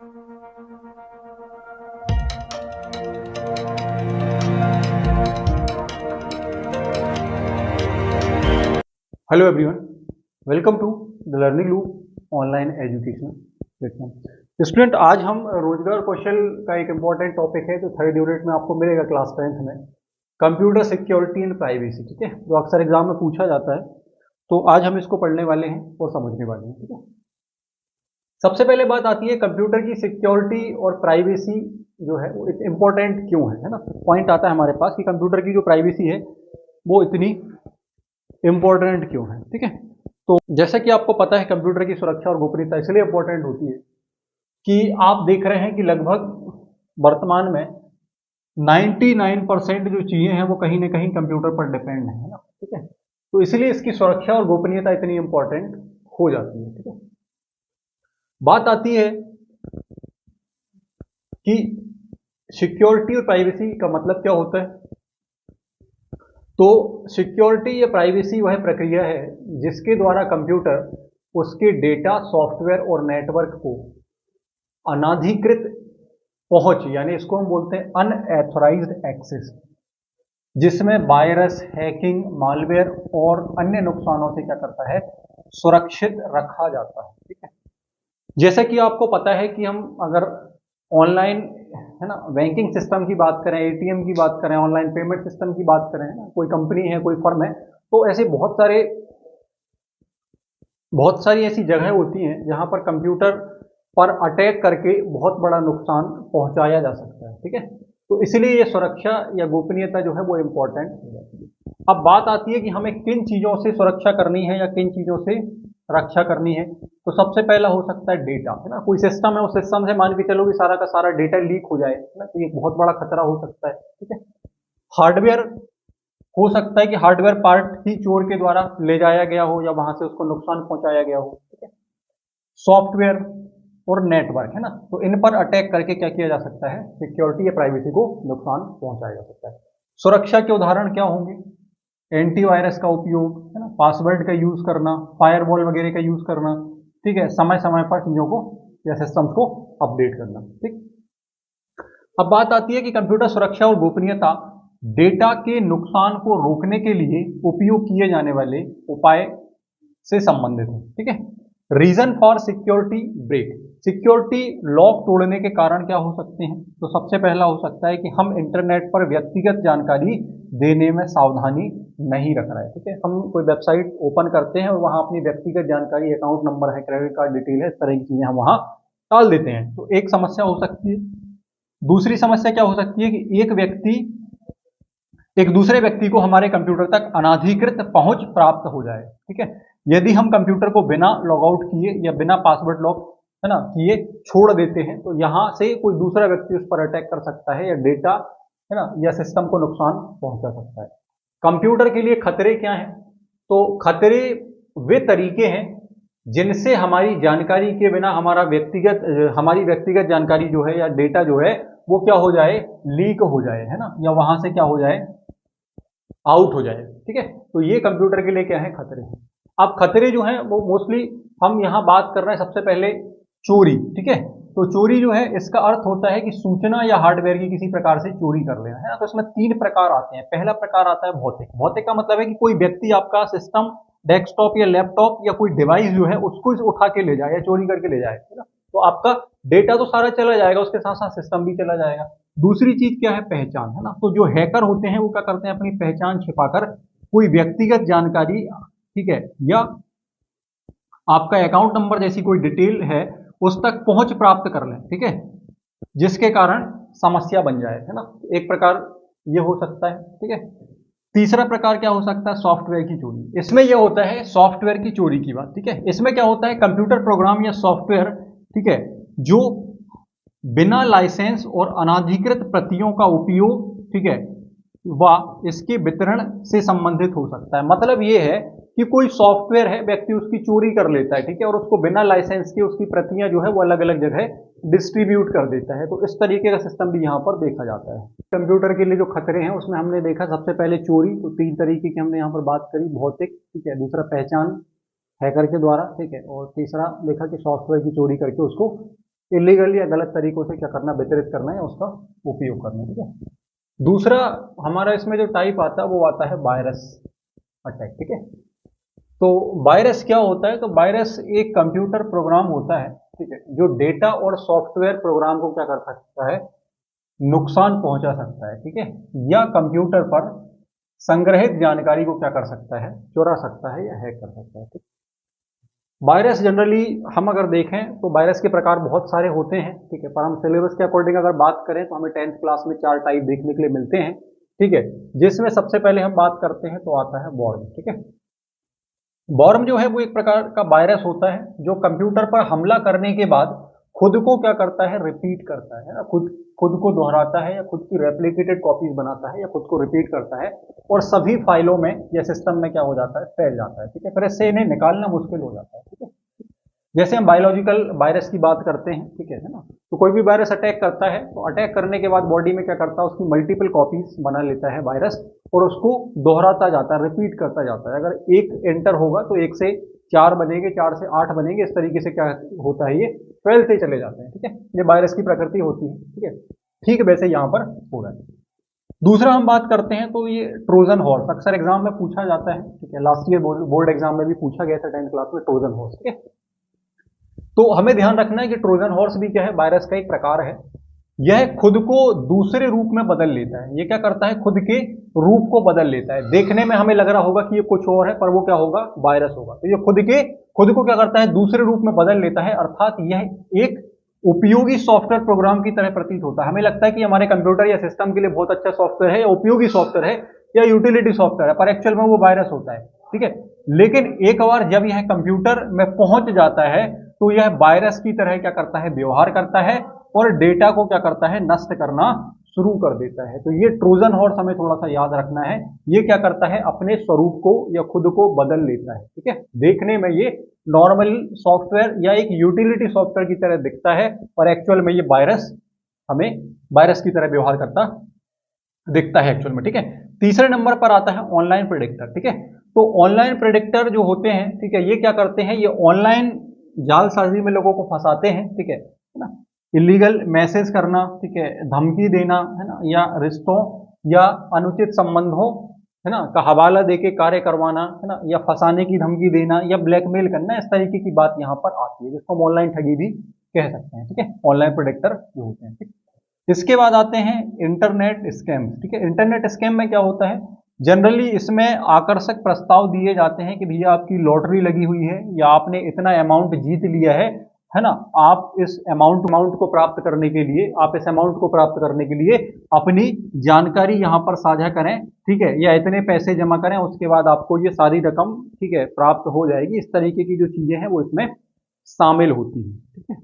Hello everyone, welcome to the learning loop online educational platform. Student, आज हम रोजगार कौशल का एक इम्पॉर्टेंट टॉपिक है जो थर्ड यूनिट में आपको मिलेगा क्लास 10th में, कंप्यूटर सिक्योरिटी एंड प्राइवेसी। ठीक है, जो अक्सर एग्जाम में पूछा जाता है, तो आज हम इसको पढ़ने वाले हैं और समझने वाले हैं। ठीक है, सबसे पहले बात आती है कंप्यूटर की सिक्योरिटी और प्राइवेसी जो है वो इम्पोर्टेंट क्यों है ना। पॉइंट आता है हमारे पास कि कंप्यूटर की जो प्राइवेसी है वो इतनी इम्पोर्टेंट क्यों है। ठीक है, तो जैसा कि आपको पता है कंप्यूटर की सुरक्षा और गोपनीयता इसलिए इम्पोर्टेंट होती है कि आप देख रहे हैं कि लगभग वर्तमान में 99% जो चीजें हैं वो कहीं ना कहीं कंप्यूटर पर डिपेंड है ना। ठीक है, तो इसलिए इसकी सुरक्षा और गोपनीयता इतनी इंपॉर्टेंट हो जाती है। ठीक है, बात आती है कि सिक्योरिटी और प्राइवेसी का मतलब क्या होता है। तो सिक्योरिटी या प्राइवेसी वह प्रक्रिया है जिसके द्वारा कंप्यूटर उसके डेटा, सॉफ्टवेयर और नेटवर्क को अनाधिकृत पहुंच, यानी इसको हम बोलते हैं अनएथोराइज्ड एक्सेस, जिसमें वायरस, हैकिंग, मालवेयर और अन्य नुकसानों से क्या करता है, सुरक्षित रखा जाता है। ठीक है, जैसा कि आपको पता है कि हम अगर ऑनलाइन है ना बैंकिंग सिस्टम की बात करें, एटीएम की बात करें, ऑनलाइन पेमेंट सिस्टम की बात करें ना, कोई कंपनी है, कोई फर्म है, तो ऐसे बहुत सारी ऐसी जगह होती हैं जहां पर कंप्यूटर पर अटैक करके बहुत बड़ा नुकसान पहुंचाया जा सकता है। ठीक है, तो इसलिए ये सुरक्षा या गोपनीयता जो है वो इंपॉर्टेंट हो जाती है। अब बात आती है कि हमें किन चीजों से सुरक्षा करनी है या किन चीजों से रक्षा करनी है। तो सबसे पहला हो सकता है डेटा, है ना। कोई सिस्टम है, उस सिस्टम से मान के चलो कि सारा का सारा डेटा लीक हो जाए, है ना, तो ये बहुत बड़ा खतरा हो सकता है। ठीक है, हार्डवेयर हो सकता है कि हार्डवेयर पार्ट ही चोर के द्वारा ले जाया गया हो या वहां से उसको नुकसान पहुंचाया गया हो। ठीक है, सॉफ्टवेयर और नेटवर्क, है ना, तो इन पर अटैक करके क्या किया जा सकता है, सिक्योरिटी या प्राइवेसी को नुकसान पहुंचाया जा सकता है। सुरक्षा के उदाहरण क्या होंगे, एंटीवायरस का उपयोग, है ना, पासवर्ड का यूज करना, फायरवॉल वगैरह का यूज करना। ठीक है, समय समय पर चीजों को या सिस्टम्स को अपडेट करना। ठीक, अब बात आती है कि कंप्यूटर सुरक्षा और गोपनीयता डेटा के नुकसान को रोकने के लिए उपयोग किए जाने वाले उपाय से संबंधित है। ठीक है, reason for security break, security lock तोड़ने के कारण क्या हो सकते हैं। तो सबसे पहला हो सकता है कि हम इंटरनेट पर व्यक्तिगत जानकारी देने में सावधानी नहीं रख रहे हैं। ठीक है, हम कोई वेबसाइट ओपन करते हैं और वहां अपनी व्यक्तिगत जानकारी, अकाउंट नंबर है, क्रेडिट कार्ड डिटेल है, इस तरह की चीजें हम वहां डाल देते हैं, तो एक समस्या हो सकती है। दूसरी समस्या क्या हो सकती है कि एक दूसरे व्यक्ति को हमारे कंप्यूटर तक अनाधिकृत पहुंच प्राप्त हो जाए। ठीक है, यदि हम कंप्यूटर को बिना लॉगआउट किए या बिना पासवर्ड लॉक, है ना, किए छोड़ देते हैं, तो यहां से कोई दूसरा व्यक्ति उस पर अटैक कर सकता है या डेटा, है ना, या सिस्टम को नुकसान पहुंचा सकता है। कंप्यूटर के लिए खतरे क्या हैं। तो खतरे वे तरीके हैं जिनसे हमारी जानकारी के बिना हमारी व्यक्तिगत जानकारी जो है या डेटा जो है वो क्या हो जाए, लीक हो जाए, है ना, या वहां से क्या हो जाए, आउट हो जाए। ठीक है, तो ये कंप्यूटर के लिए क्या है, खतरे हैं। अब खतरे जो हैं वो मोस्टली हम यहां बात कर रहे हैं सबसे पहले चोरी। ठीक है, तो चोरी जो है इसका अर्थ होता है कि सूचना या हार्डवेयर की किसी प्रकार से चोरी कर लेना, है ना। तो इसमें तीन प्रकार आते हैं। पहला प्रकार आता है भौतिक। भौतिक का मतलब है कि कोई व्यक्ति आपका सिस्टम, डेस्कटॉप या लैपटॉप या कोई डिवाइस जो है उसको उठा के ले जाए या चोरी करके ले जाए, है ना। तो आपका डेटा तो सारा चला जाएगा, उसके साथ साथ सिस्टम भी चला जाएगा। दूसरी चीज क्या है, पहचान, है ना। तो जो हैकर होते हैं वो क्या करते हैं, अपनी पहचान छिपाकर कोई व्यक्तिगत जानकारी, ठीक है, या आपका अकाउंट नंबर जैसी कोई डिटेल है उस तक पहुंच प्राप्त कर लें। ठीक है, जिसके कारण समस्या बन जाए, है ना। एक प्रकार ये हो सकता है। ठीक है, तीसरा प्रकार क्या हो सकता है, सॉफ्टवेयर की चोरी। इसमें यह होता है सॉफ्टवेयर की चोरी की बात। ठीक है, इसमें क्या होता है, कंप्यूटर प्रोग्राम या सॉफ्टवेयर, ठीक है, जो बिना लाइसेंस और अनाधिकृत प्रतियों का उपयोग, ठीक है, व इसके वितरण से संबंधित हो सकता है। मतलब ये है कि कोई सॉफ्टवेयर है, व्यक्ति उसकी चोरी कर लेता है, ठीक है, और उसको बिना लाइसेंस के उसकी प्रतियां जो है वो अलग अलग जगह डिस्ट्रीब्यूट कर देता है। तो इस तरीके का सिस्टम भी यहाँ पर देखा जाता है। कंप्यूटर के लिए जो खतरे हैं उसमें हमने देखा सबसे पहले चोरी, तो तीन तरीके की हमने यहाँ पर बात करी, भौतिक, ठीक है, दूसरा पहचान हैकर के द्वारा, ठीक है, और तीसरा देखा कि सॉफ्टवेयर की चोरी करके उसको इलीगल या गलत तरीकों से क्या करना, वितरित करना है, उसका उपयोग करना। ठीक है। दूसरा हमारा इसमें जो टाइप आता है वो आता है वायरस अटैक। ठीक है। तो वायरस क्या होता है? तो वायरस एक कंप्यूटर प्रोग्राम होता है, ठीक है, जो डेटा और सॉफ्टवेयर प्रोग्राम को क्या कर सकता है, नुकसान पहुंचा सकता है। ठीक है। या कंप्यूटर पर संग्रहित जानकारी को क्या कर सकता है, चुरा सकता है या हैक कर सकता है। ठीक। वायरस जनरली हम अगर देखें तो वायरस के प्रकार बहुत सारे होते हैं। ठीक है। पर हम सिलेबस के अकॉर्डिंग अगर बात करें तो हमें 10th क्लास में 4 टाइप देखने के लिए मिलते हैं। ठीक है। जिसमें सबसे पहले हम बात करते हैं तो आता है वॉर्म। ठीक है। वॉर्म जो है वो एक प्रकार का वायरस होता है जो कंप्यूटर पर हमला करने के बाद खुद को क्या करता है, रिपीट करता है ना, खुद खुद को दोहराता है या खुद की रेप्लिकेटेड कॉपीज बनाता है या खुद को रिपीट करता है और सभी फाइलों में या सिस्टम में क्या हो जाता है, फैल जाता है। ठीक है। फिर इससे इन्हें निकालना मुश्किल हो जाता है। ठीक है। जैसे हम बायोलॉजिकल वायरस की बात करते हैं, ठीक है ना, तो कोई भी वायरस अटैक करता है तो अटैक करने के बाद बॉडी में क्या करता है, उसकी मल्टीपल कॉपीज बना लेता है वायरस और उसको दोहराता जाता है, रिपीट करता जाता है। अगर एक एंटर होगा तो 1 से 4 बनेंगे, 4 से 8 बनेंगे, इस तरीके से क्या होता है, ये फैलते चले जाते हैं। ठीक है। ये वायरस की प्रकृति होती है। ठीक है। ठीक वैसे यहां पर हो रहा है। दूसरा हम बात करते हैं तो ये ट्रोजन हॉर्स अक्सर एग्जाम में पूछा जाता है। ठीक है। लास्ट ईयर बोर्ड एग्जाम में भी पूछा गया था 10th क्लास में, ट्रोजन हॉर्स। ठीक है। तो हमें ध्यान रखना है कि ट्रोजन हॉर्स भी क्या है, वायरस का एक प्रकार है। यह खुद को दूसरे रूप में बदल लेता है। ये क्या करता है, खुद के रूप को बदल लेता है। देखने में हमें लग रहा होगा कि ये कुछ और है, पर वो क्या होगा, वायरस होगा। तो ये खुद को क्या करता है, दूसरे रूप में बदल लेता है। अर्थात यह एक उपयोगी सॉफ्टवेयर प्रोग्राम की तरह प्रतीत होता है। हमें लगता है कि हमारे कंप्यूटर या सिस्टम के लिए बहुत अच्छा सॉफ्टवेयर है या उपयोगी सॉफ्टवेयर है या यूटिलिटी सॉफ्टवेयर है, पर एक्चुअल में वो वायरस होता है। ठीक है। लेकिन एक बार जब यह कंप्यूटर में पहुंच जाता है तो यह वायरस की तरह क्या करता है, व्यवहार करता है और डेटा को क्या करता है, नष्ट करना शुरू कर देता है। तो ये ट्रोजन हॉर्स हमें थोड़ा सा याद रखना है। ये क्या करता है, अपने स्वरूप को या खुद को बदल लेता है। ठीक है। देखने में ये नॉर्मल सॉफ्टवेयर या एक यूटिलिटी सॉफ्टवेयर की तरह दिखता है, पर एक्चुअल में ये वायरस हमें वायरस की तरह व्यवहार करता दिखता है एक्चुअल में। ठीक है। तीसरे नंबर पर आता है ऑनलाइन प्रेडिक्टर। ठीक है। तो ऑनलाइन प्रेडिक्टर जो होते हैं, ठीक है, ये क्या करते हैं, ये ऑनलाइन जालसाजी में लोगों को फंसाते हैं। ठीक है ना, इलीगल मैसेज करना, ठीक है, धमकी देना, है ना, या रिश्तों या अनुचित संबंधों, है ना, का हवाला देके कार्य करवाना, है ना, या फंसाने की धमकी देना या ब्लैकमेल करना, इस तरीके की बात यहाँ पर आती है, जिसको हम ऑनलाइन ठगी भी कह सकते हैं। ठीक है। ऑनलाइन प्रेडिक्टर जो होते हैं। ठीक। इसके बाद आते हैं इंटरनेट स्कैम। ठीक है। इंटरनेट स्कैम में क्या होता है, जनरली इसमें आकर्षक प्रस्ताव दिए जाते हैं कि भैया आपकी लॉटरी लगी हुई है या आपने इतना अमाउंट जीत लिया है ना, आप इस अमाउंट को प्राप्त करने के लिए, आप इस अमाउंट को प्राप्त करने के लिए अपनी जानकारी यहां पर साझा करें। ठीक है। या इतने पैसे जमा करें, उसके बाद आपको ये सारी रकम, ठीक है, प्राप्त हो जाएगी। इस तरीके की जो चीजें हैं वो इसमें शामिल होती है। ठीक है।